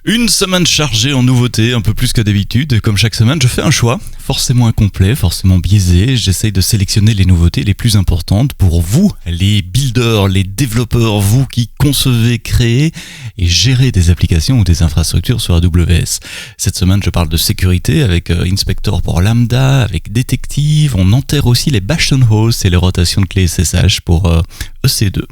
Une semaine chargée en nouveautés, un peu plus que d'habitude. Et comme chaque semaine, je fais un choix, forcément incomplet, forcément biaisé. J'essaye de sélectionner les nouveautés les plus importantes pour vous, les builders, les développeurs, vous qui concevez, créez et gérez des applications ou des infrastructures sur AWS. Cette semaine, je parle de sécurité avec Inspector pour Lambda, avec Detective. On enterre aussi les bastion hosts et les rotations de clés SSH pour EC2.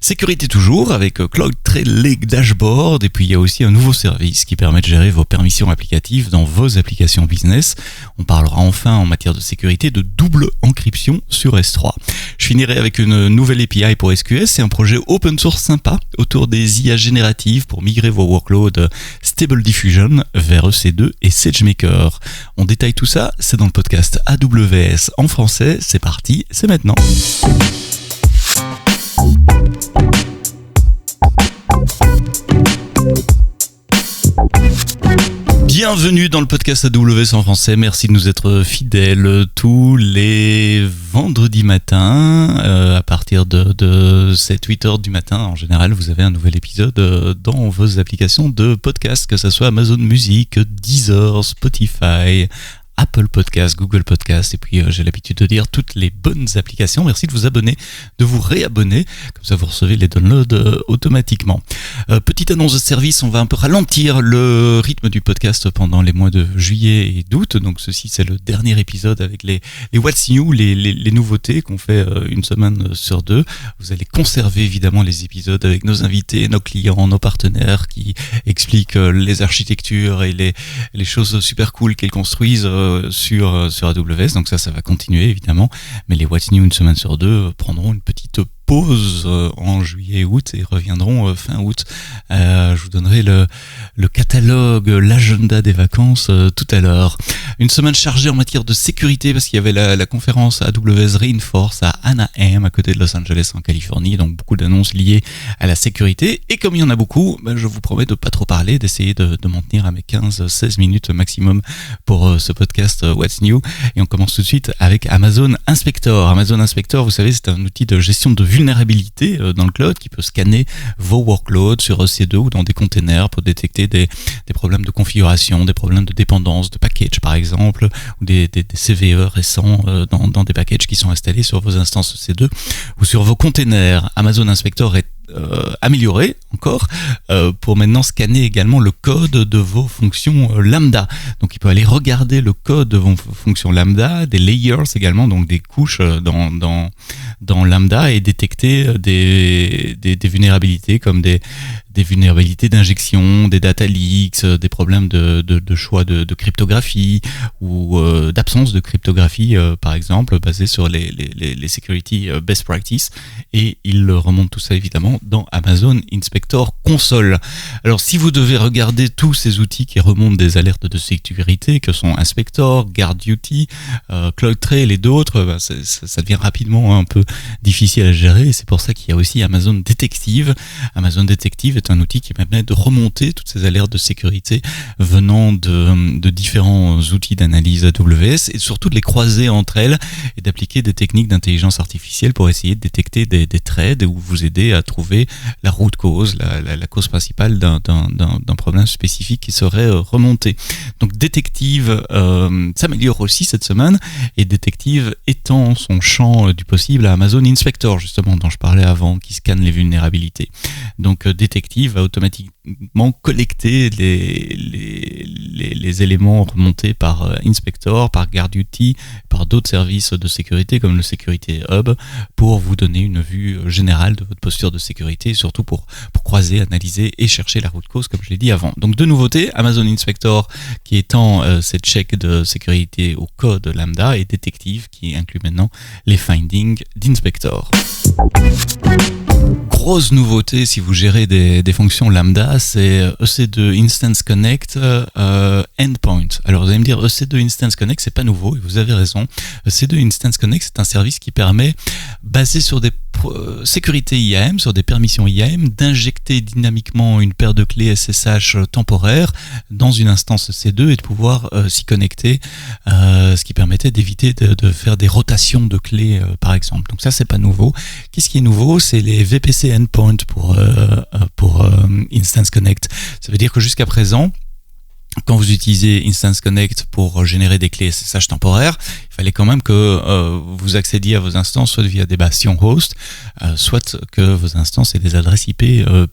Sécurité toujours avec CloudTrail Lake Dashboard, et puis il y a aussi un nouveau service qui permet de gérer vos permissions applicatives dans vos applications business. On parlera enfin en matière de sécurité de double encryption sur S3. Je finirai avec une nouvelle API pour SQS, c'est un projet open source sympa autour des IA génératives pour migrer vos workloads Stable Diffusion vers EC2 et SageMaker. On détaille tout ça, c'est dans le podcast AWS en français. C'est parti, c'est maintenant. Bienvenue dans le podcast AWS en français, merci de nous être fidèles tous les vendredis matins à partir de 7-8 heures du matin. En général, vous avez un nouvel épisode dans vos applications de podcast, que ce soit Amazon Music, Deezer, Spotify, Apple Podcast, Google Podcast, et puis j'ai l'habitude de dire toutes les bonnes applications. Merci de vous abonner, de vous réabonner, comme ça vous recevez les downloads automatiquement. Petite annonce de service, on va un peu ralentir le rythme du podcast pendant les mois de juillet et d'août. Donc ceci, c'est le dernier épisode avec les What's New, les nouveautés qu'on fait une semaine sur deux. Vous allez conserver évidemment les épisodes avec nos invités, nos clients, nos partenaires qui expliquent les architectures et les choses super cool qu'ils construisent sur AWS, donc ça va continuer évidemment, mais les What's New une semaine sur deux prendront une petite pause en juillet et août et reviendront fin août. Je vous donnerai le catalogue, l'agenda des vacances tout à l'heure. Une semaine chargée en matière de sécurité parce qu'il y avait la conférence AWS Reinforce à Anaheim à côté de Los Angeles en Californie, donc beaucoup d'annonces liées à la sécurité, et comme il y en a beaucoup, je vous promets de pas trop parler, d'essayer de m'en tenir à mes 15-16 minutes maximum pour ce podcast What's New. Et on commence tout de suite avec Amazon Inspector. Amazon Inspector, vous savez, c'est un outil de gestion de vulnérabilité dans le cloud qui peut scanner vos workloads sur EC2 ou dans des containers pour détecter des problèmes de configuration, des problèmes de dépendance, de package par exemple, ou des CVE récents dans des packages qui sont installés sur vos instances EC2 ou sur vos containers. Amazon Inspector est amélioré encore pour maintenant scanner également le code de vos fonctions lambda. Donc il peut aller regarder le code de vos fonctions lambda, des layers également, donc des couches dans lambda, et détecter des vulnérabilités comme des vulnérabilités d'injection, des data leaks, des problèmes de choix de cryptographie ou d'absence de cryptographie par exemple, basé sur les security best practices, et il remonte tout ça évidemment dans Amazon Inspector Console. Alors si vous devez regarder tous ces outils qui remontent des alertes de sécurité que sont Inspector, GuardDuty, CloudTrail et d'autres, ça devient rapidement un peu difficile à gérer, et c'est pour ça qu'il y a aussi Amazon Detective. Amazon Detective est un outil qui permet de remonter toutes ces alertes de sécurité venant de différents outils d'analyse AWS, et surtout de les croiser entre elles et d'appliquer des techniques d'intelligence artificielle pour essayer de détecter des threads ou vous aider à trouver la root cause, la cause principale d'un problème spécifique qui serait remonté. Donc Detective s'améliore aussi cette semaine, et Detective étend son champ du possible à Amazon Inspector justement, dont je parlais avant, qui scanne les vulnérabilités. Donc Detective va automatiquement collecter les éléments remontés par Inspector, par GuardDuty, par d'autres services de sécurité comme le Security Hub, pour vous donner une vue générale de votre posture de sécurité, et surtout pour croiser, analyser et chercher la root cause, comme je l'ai dit avant. Donc deux nouveautés, Amazon Inspector qui étend ces checks de sécurité au code lambda, et Detective qui inclut maintenant les findings d'Inspector. Grosse nouveauté si vous gérez des fonctions lambda, c'est EC2 Instance Connect Endpoint. Alors vous allez me dire, EC2 Instance Connect c'est pas nouveau, et vous avez raison. EC2 Instance Connect c'est un service qui permet, basé sur des sécurité IAM, sur des permissions IAM, d'injecter dynamiquement une paire de clés SSH temporaire dans une instance C2 et de pouvoir s'y connecter, ce qui permettait d'éviter de faire des rotations de clés par exemple. Donc ça c'est pas nouveau. Qu'est-ce qui est nouveau? C'est les VPC endpoint pour Instance Connect. Ça veut dire que jusqu'à présent, quand vous utilisez Instance Connect pour générer des clés SSH temporaires, il fallait quand même que vous accédiez à vos instances soit via des bastions host, soit que vos instances aient des adresses IP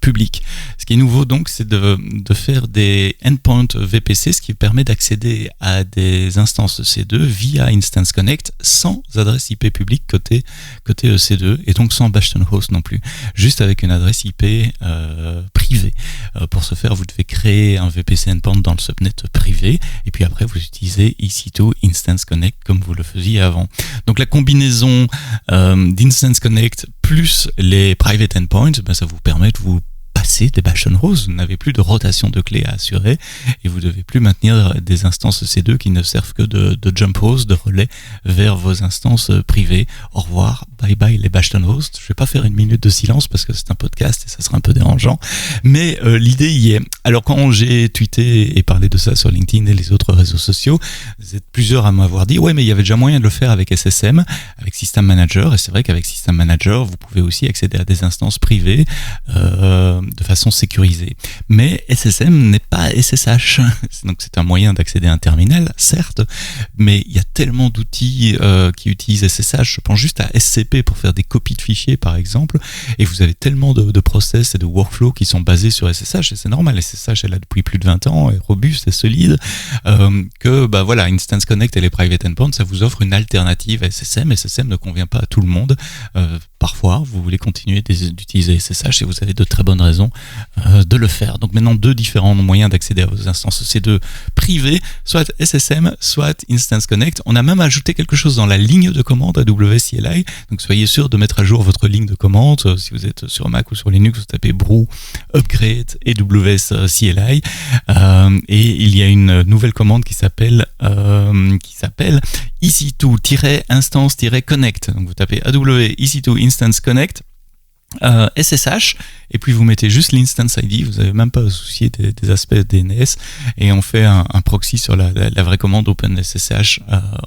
publiques. Ce qui est nouveau donc, c'est de faire des endpoints VPC, ce qui permet d'accéder à des instances C2 via Instance Connect sans adresse IP publique côté C2 et donc sans bastion host non plus, juste avec une adresse IP privée. Pour ce faire, vous devez créer un VPC endpoint dans le subnet privé et puis après vous utilisez EC2 Instance Connect comme vous le faisiez avant. Donc la combinaison d'Instance Connect plus les private endpoints, ça vous permet de vous passer des bastion hosts. Vous n'avez plus de rotation de clés à assurer et vous ne devez plus maintenir des instances C2 qui ne servent que de jump host, de relais vers vos instances privées. Au revoir, bye bye les bastion hosts. Je vais pas faire une minute de silence parce que c'est un podcast et ça sera un peu dérangeant, mais l'idée y est. Alors quand j'ai tweeté et parlé de ça sur LinkedIn et les autres réseaux sociaux, vous êtes plusieurs à m'avoir dit ouais mais il y avait déjà moyen de le faire avec SSM, avec System Manager, et c'est vrai qu'avec System Manager vous pouvez aussi accéder à des instances privées de façon sécurisée. Mais SSM n'est pas SSH, donc c'est un moyen d'accéder à un terminal, certes, mais il y a tellement d'outils qui utilisent SSH. Je pense juste à SCP pour faire des copies de fichiers par exemple, et vous avez tellement de process et de workflows qui sont basés sur SSH, et c'est normal, SSH est là depuis plus de 20 ans, est robuste, est solide, que voilà, Instance Connect et les private endpoints, ça vous offre une alternative à SSM. SSM ne convient pas à tout le monde. Parfois, vous voulez continuer d'utiliser SSH et vous avez de très bonnes raisons de le faire. Donc maintenant, deux différents moyens d'accéder à vos instances C2 privées, soit SSM, soit Instance Connect. On a même ajouté quelque chose dans la ligne de commande AWS CLI, donc soyez sûr de mettre à jour votre ligne de commande. Si vous ec sur Mac ou sur Linux, vous tapez brew upgrade AWS CLI, et il y a une nouvelle commande qui s'appelle EC2-instance-connect. Donc vous tapez AWS EC2 Instance Connect SSH, et puis vous mettez juste l'instance ID, vous n'avez même pas à soucier des aspects DNS, et on fait un proxy sur la vraie commande OpenSSH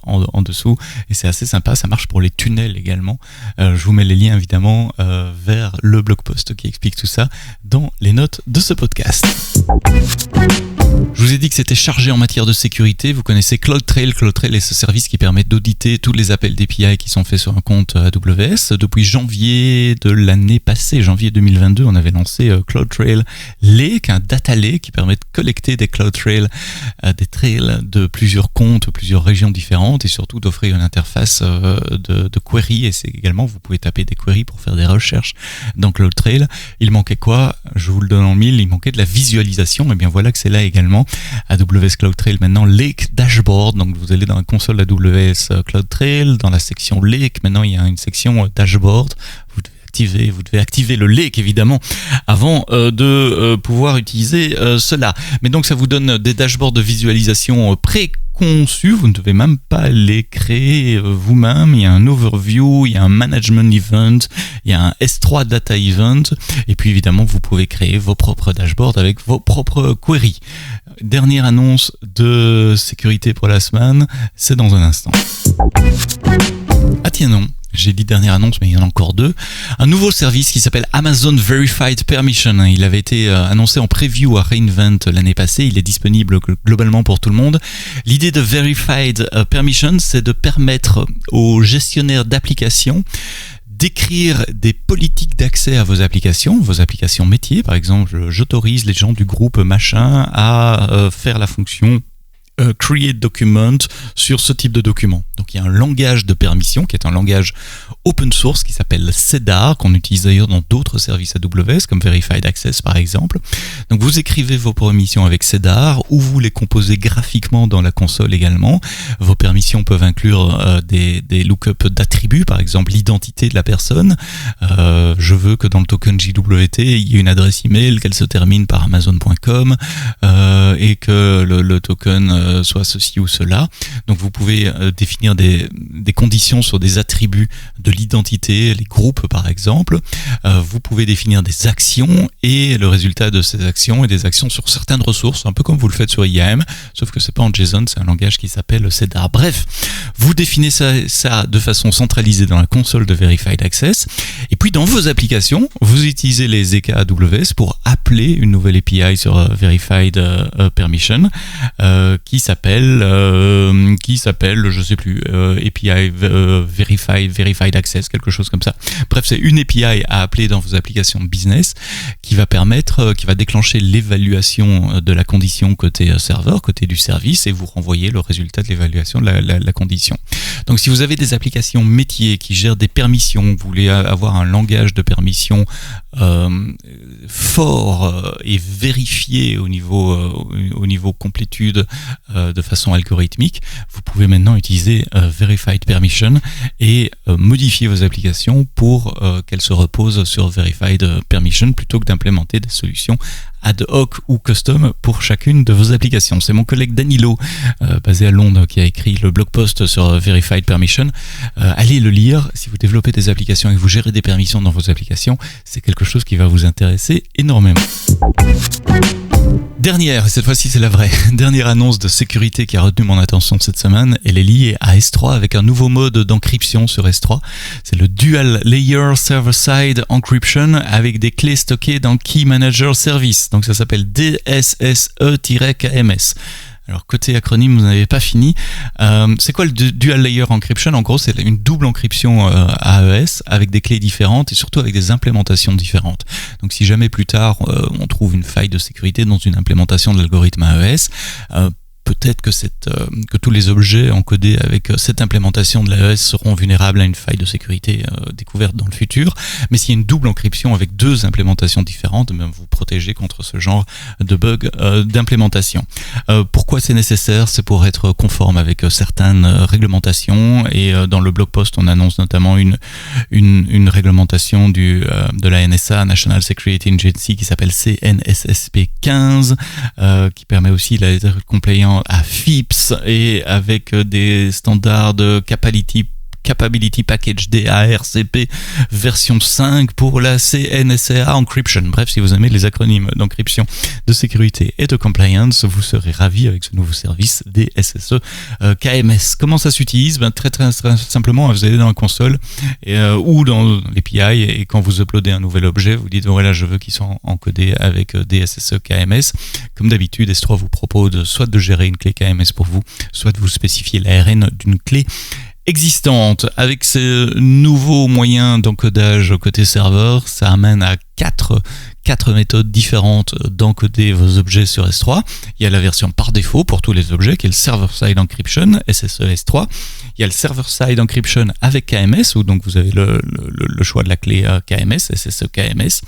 en dessous, et c'est assez sympa. Ça marche pour les tunnels également. Je vous mets les liens évidemment vers le blog post qui explique tout ça dans les notes de ce podcast. Je vous ai dit que c'était chargé en matière de sécurité. Vous connaissez CloudTrail. CloudTrail est ce service qui permet d'auditer tous les appels d'API qui sont faits sur un compte AWS. Depuis janvier de l'année passée, janvier 2022, on avait lancé CloudTrail Lake, un data lake qui permet de collecter des CloudTrail, des trails de plusieurs comptes, plusieurs régions différentes, et surtout d'offrir une interface de query. Et c'est également, vous pouvez taper des queries pour faire des recherches dans CloudTrail. Il manquait quoi? Je vous le donne en mille. Il manquait de la visualisation. Et bien voilà que c'est là également. AWS CloudTrail maintenant Lake Dashboard. Donc vous allez dans la console AWS CloudTrail, dans la section Lake, maintenant il y a une section Dashboard. Vous devez activer le lake évidemment avant de pouvoir utiliser cela. Mais donc ça vous donne des dashboards de visualisation préconçus, vous ne devez même pas les créer vous-même. Il y a un overview, il y a un management event, il y a un S3 data event, et puis évidemment vous pouvez créer vos propres dashboards avec vos propres queries. Dernière annonce de sécurité pour la semaine, c'est dans un instant. Ah tiens non, j'ai dit dernière annonce, mais il y en a encore deux. Un nouveau service qui s'appelle Amazon Verified Permission. Il avait été annoncé en preview à reInvent l'année passée. Il est disponible globalement pour tout le monde. L'idée de Verified Permission, c'est de permettre aux gestionnaires d'applications d'écrire des politiques d'accès à vos applications métiers. Par exemple, j'autorise les gens du groupe machin à faire la fonction create document sur ce type de document. Donc il y a un langage de permission qui est un langage open source qui s'appelle CEDAR, qu'on utilise d'ailleurs dans d'autres services AWS comme Verified Access par exemple. Donc vous écrivez vos permissions avec CEDAR ou vous les composez graphiquement dans la console également. Vos permissions peuvent inclure des lookups d'attributs, par exemple l'identité de la personne. Je veux que dans le token JWT il y ait une adresse email, qu'elle se termine par amazon.com. et que le token soit ceci ou cela. Donc vous pouvez définir des conditions sur des attributs de l'identité, les groupes par exemple. Vous pouvez définir des actions et le résultat de ces actions et des actions sur certaines ressources, un peu comme vous le faites sur IAM, sauf que c'est pas en JSON, c'est un langage qui s'appelle CEDAR. Bref, vous définissez ça de façon centralisée dans la console de Verified Access. Et puis dans vos applications, vous utilisez les ZK AWS pour appeler une nouvelle API sur Verified Permission qui s'appelle, je sais plus, API Verified Access, quelque chose comme ça. Bref, c'est une API à appeler dans vos applications business qui va déclencher l'évaluation de la condition côté serveur, côté du service, et vous renvoyer le résultat de l'évaluation de la condition. Donc si vous avez des applications métiers qui gèrent des permissions, vous voulez avoir un langage de permission fort et vérifié au niveau complétude de façon algorithmique, vous pouvez maintenant utiliser Verified Permission et modifier vos applications pour qu'elles se reposent sur Verified Permission plutôt que d'implémenter des solutions ad hoc ou custom pour chacune de vos applications. C'est mon collègue Danilo, basé à Londres, qui a écrit le blog post sur Verified Permission. Allez le lire. Si vous développez des applications et que vous gérez des permissions dans vos applications, c'est quelque chose qui va vous intéresser énormément. Dernière, et cette fois-ci c'est la vraie, dernière annonce de sécurité qui a retenu mon attention cette semaine, elle est liée à S3 avec un nouveau mode d'encryption sur S3. C'est le Dual Layer Server-Side Encryption avec des clés stockées dans Key Manager Service. Donc ça s'appelle DSSE-KMS. Alors côté acronyme, vous n'avez pas fini. C'est quoi le Dual Layer Encryption? En gros, c'est une double encryption AES avec des clés différentes et surtout avec des implémentations différentes. Donc si jamais plus tard on trouve une faille de sécurité dans une implémentation de l'algorithme AES, peut-être que tous les objets encodés avec cette implémentation de l'AES seront vulnérables à une faille de sécurité découverte dans le futur. Mais s'il y a une double encryption avec deux implémentations différentes, vous protégez contre ce genre de bug d'implémentation. Pourquoi c'est nécessaire? C'est pour être conforme avec certaines réglementations. Et dans le blog post, on annonce notamment une réglementation de la NSA, National Security Agency, qui s'appelle CNSSP 15, qui permet aussi d'être compliant à FIPS et avec des standards de Capability Package DARCP version 5 pour la CNSA Encryption. Bref, si vous aimez les acronymes d'encryption, de sécurité et de compliance, vous serez ravis avec ce nouveau service DSSE KMS. Comment ça s'utilise? Très simplement, vous allez dans la console ou dans l'API et quand vous uploadez un nouvel objet, vous dites voilà, je veux qu'il soit encodé avec DSSE KMS. Comme d'habitude, S3 vous propose soit de gérer une clé KMS pour vous, soit de vous spécifier l'ARN d'une clé existante. Avec ces nouveaux moyens d'encodage côté serveur, ça amène à quatre méthodes différentes d'encoder vos objets sur S3. Il y a la version par défaut pour tous les objets qui est le Server-Side Encryption, SSE S3. Il y a le Server-Side Encryption avec KMS, où donc vous avez le choix de la clé KMS, SSE KMS.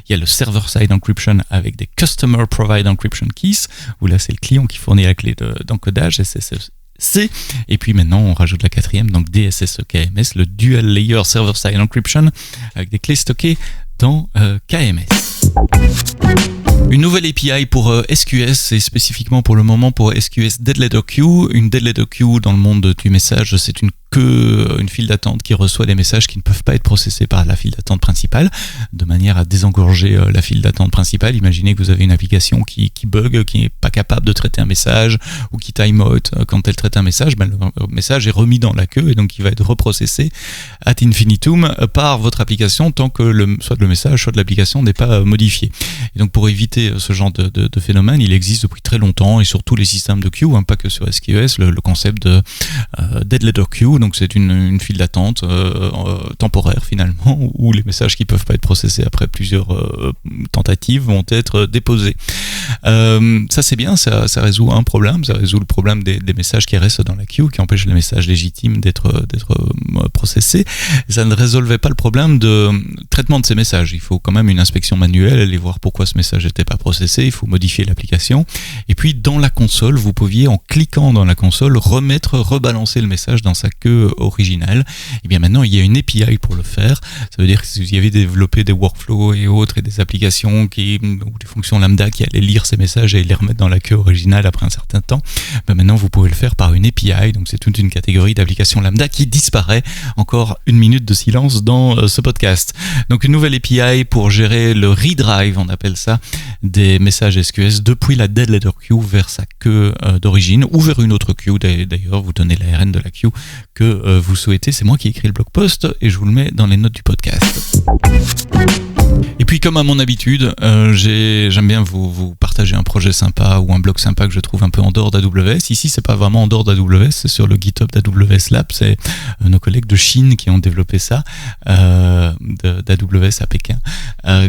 Il y a le Server-Side Encryption avec des Customer Provide Encryption Keys, où là c'est le client qui fournit la clé d'encodage, SSE. Et puis maintenant on rajoute la quatrième, donc DSSE KMS, le Dual Layer Server-Side Encryption avec des clés stockées dans KMS. Une nouvelle API pour SQS et spécifiquement pour le moment pour SQS Dead Letter Queue. Une Dead Letter Queue dans le monde du message, c'est une file d'attente qui reçoit des messages qui ne peuvent pas être processés par la file d'attente principale, de manière à désengorger la file d'attente principale. Imaginez que vous avez une application qui bug, qui n'est pas capable de traiter un message ou qui time out quand elle traite un message, le message est remis dans la queue et donc il va être reprocessé ad infinitum par votre application tant que soit le message, soit de l'application n'est pas modifié. Et donc pour éviter ce genre de phénomène, il existe depuis très longtemps et sur tous les systèmes de queue, pas que sur SQS, le concept de Dead Letter Queue. Donc c'est une file d'attente temporaire finalement, où les messages qui peuvent pas être processés après plusieurs tentatives vont être déposés. Ça c'est bien, ça résout un problème, ça résout le problème des messages qui restent dans la queue, qui empêchent les messages légitimes d'être processés. Ça ne résolvait pas le problème de traitement de ces messages. Il faut quand même une inspection manuelle, aller voir pourquoi ce message n'était pas processé, il faut modifier l'application. Et puis dans la console, vous pouviez, en cliquant dans la console, rebalancer le message dans sa queue queue originale. Et bien maintenant, il y a une API pour le faire. Ça veut dire que si vous y avez développé des workflows et autres et des applications ou des fonctions lambda qui allaient lire ces messages et les remettre dans la queue originale après un certain temps, ben maintenant vous pouvez le faire par une API. Donc c'est toute une catégorie d'applications lambda qui disparaît. Encore une minute de silence dans ce podcast. Donc une nouvelle API pour gérer le redrive, on appelle ça, des messages SQS depuis la dead letter queue vers sa queue d'origine ou vers une autre queue. D'ailleurs, vous donnez l'ARN de la queue que vous souhaitez. C'est moi qui ai écrit le blog post et je vous le mets dans les notes du podcast. Et puis comme à mon habitude, j'aime bien vous partager un projet sympa ou un blog sympa que je trouve un peu en dehors d'AWS. Ici, c'est pas vraiment en dehors d'AWS, c'est sur le GitHub d'AWS Lab. C'est nos collègues de Chine qui ont développé ça, d'AWS à Pékin.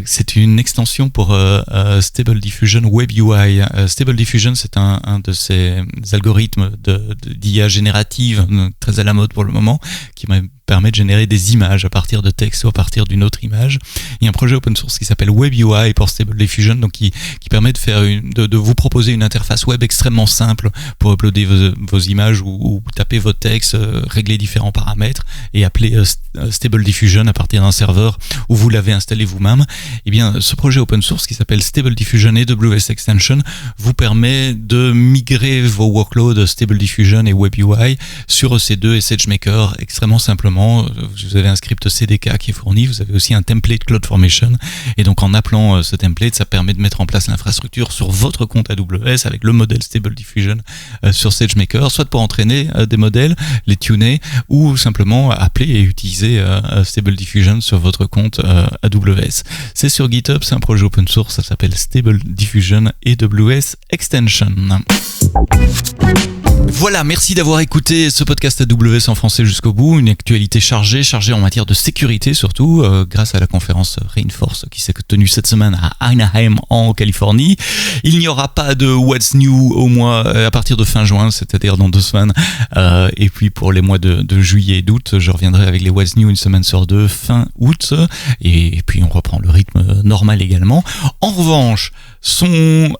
C'est une extension pour Stable Diffusion Web UI. Stable Diffusion, c'est un de ces algorithmes d'IA générative très à la mode pour le moment, qui permet de générer des images à partir de texte ou à partir d'une autre image. Il y a un projet open source qui s'appelle Web UI pour Stable Diffusion, donc qui permet de faire de vous proposer une interface web extrêmement simple pour uploader vos images ou taper votre texte, régler différents paramètres et appeler Stable Diffusion à partir d'un serveur où vous l'avez installé vous-même. Et bien, ce projet open source qui s'appelle Stable Diffusion AWS Extension vous permet de migrer vos workloads Stable Diffusion et Web UI sur EC2 et SageMaker extrêmement simplement. Vous avez un script CDK qui est fourni, vous avez aussi un template CloudFormation, et donc en appelant ce template, ça permet de mettre en place l'infrastructure sur votre compte AWS avec le modèle Stable Diffusion sur SageMaker, soit pour entraîner des modèles, les tuner, ou simplement appeler et utiliser Stable Diffusion sur votre compte AWS. C'est sur GitHub, c'est un projet open source, ça s'appelle Stable Diffusion AWS Extension. Voilà, merci d'avoir écouté ce podcast AWS en français jusqu'au bout. Une actualité chargée en matière de sécurité surtout, grâce à la conférence Reinforce qui s'est tenue cette semaine à Anaheim en Californie. Il n'y aura pas de What's New au mois à partir de fin juin, c'est-à-dire dans 2 semaines. Et puis pour les mois de juillet et d'août, je reviendrai avec les What's New une semaine sur 2 fin août. Et puis on reprend le rythme normal également. En revanche, sont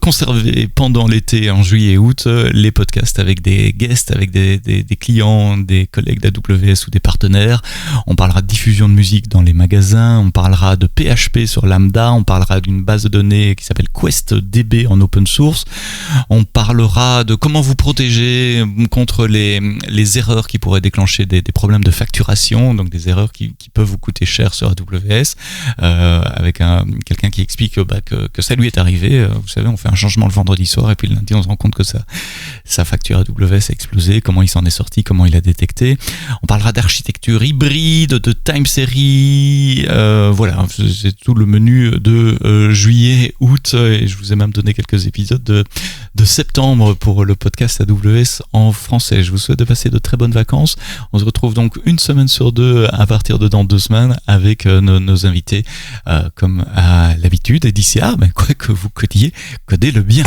conservés pendant l'été en juillet et août les podcasts avec des guests, avec des clients, des collègues d'AWS ou des partenaires. On parlera de diffusion de musique dans les magasins, on parlera de PHP sur Lambda, on parlera d'une base de données qui s'appelle QuestDB en open source, on parlera de comment vous protéger contre les erreurs qui pourraient déclencher des problèmes de facturation, donc des erreurs qui peuvent vous coûter cher sur AWS, avec quelqu'un qui explique que ça lui est arrivé. Vous savez, on fait un changement le vendredi soir et puis le lundi on se rend compte que sa facture AWS a explosé, comment il s'en est sorti, comment il a détecté. On parlera d'architecture hybride, de time series, voilà, c'est tout le menu de juillet, août, et je vous ai même donné quelques épisodes de septembre pour le podcast AWS en français. Je vous souhaite de passer de très bonnes vacances. On se retrouve donc une semaine sur 2 à partir de dans 2 semaines avec nos invités comme à l'habitude. Et d'ici là, quoi que vous codiez, codez-le bien.